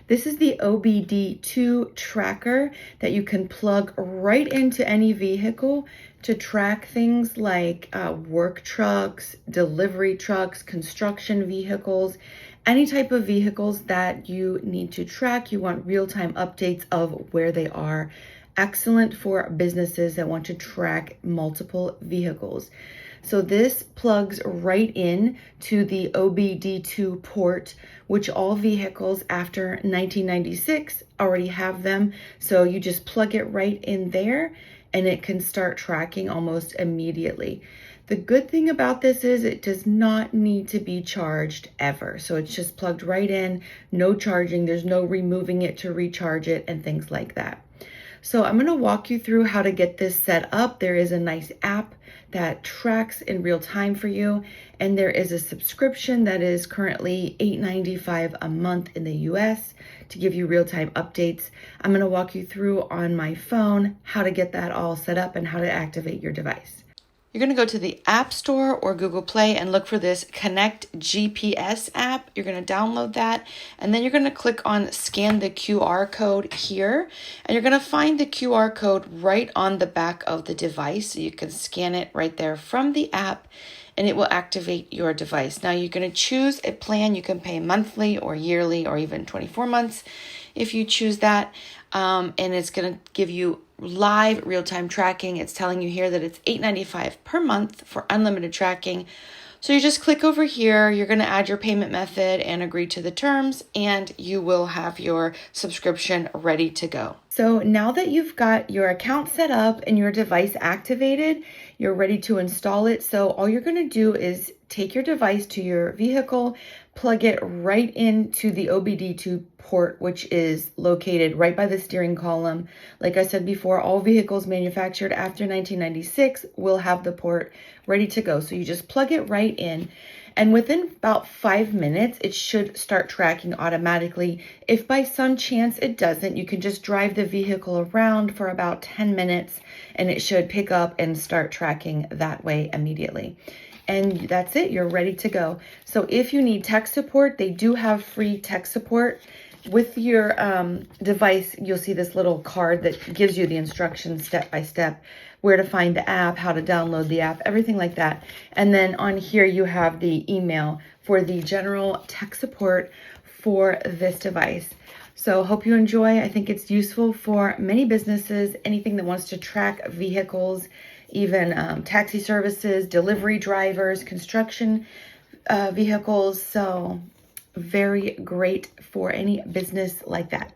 This is the OBD-II tracker that you can plug right into any vehicle to track things like work trucks, delivery trucks, construction vehicles, any type of vehicles that you need to track. You want real-time updates of where they are. Excellent for businesses that want to track multiple vehicles. So this plugs right in to the OBD2 port, which all vehicles after 1996 already have them. So you just plug it right in there and it can start tracking almost immediately. The good thing about this is it does not need to be charged ever. So it's just plugged right in, no charging, there's no removing it to recharge it and things like that. So I'm going to walk you through how to get this set up. There is a nice app that tracks in real time for you, and there is a subscription that is currently $8.95 a month in the US to give you real-time updates. I'm going to walk you through on my phone how to get that all set up and how to activate your device. You're going to go to the App Store or Google Play and look for this Konnect GPS app. You're going to download that, and then you're going to click on scan the QR code here, and you're going to find the QR code right on the back of the device. So you can scan it right there from the app, and it will activate your device. Now you're going to choose a plan. You can pay monthly or yearly or even 24 months if you choose that, and it's going to give you live real-time tracking. It's telling you here that it's $8.95 per month for unlimited tracking. So you just click over here, you're going to add your payment method and agree to the terms, and you will have your subscription ready to go. So now that you've got your account set up and your device activated, you're ready to install it. So all you're going to do is take your device to your vehicle, plug it right into the OBD2 port, which is located right by the steering column. Like I said before, all vehicles manufactured after 1996 will have the port ready to go. So you just plug it right in, and within about 5 minutes, it should start tracking automatically. If by some chance it doesn't, you can just drive the vehicle around for about 10 minutes and it should pick up and start tracking that way immediately. And that's it, you're ready to go. So if you need tech support, they do have free tech support. With your device, you'll see this little card that gives you the instructions step by step, where to find the app, how to download the app, everything like that. And then on here, you have the email for the general tech support for this device. So hope you enjoy. I think it's useful for many businesses, anything that wants to track vehicles, even taxi services, delivery drivers, construction vehicles. So very great for any business like that.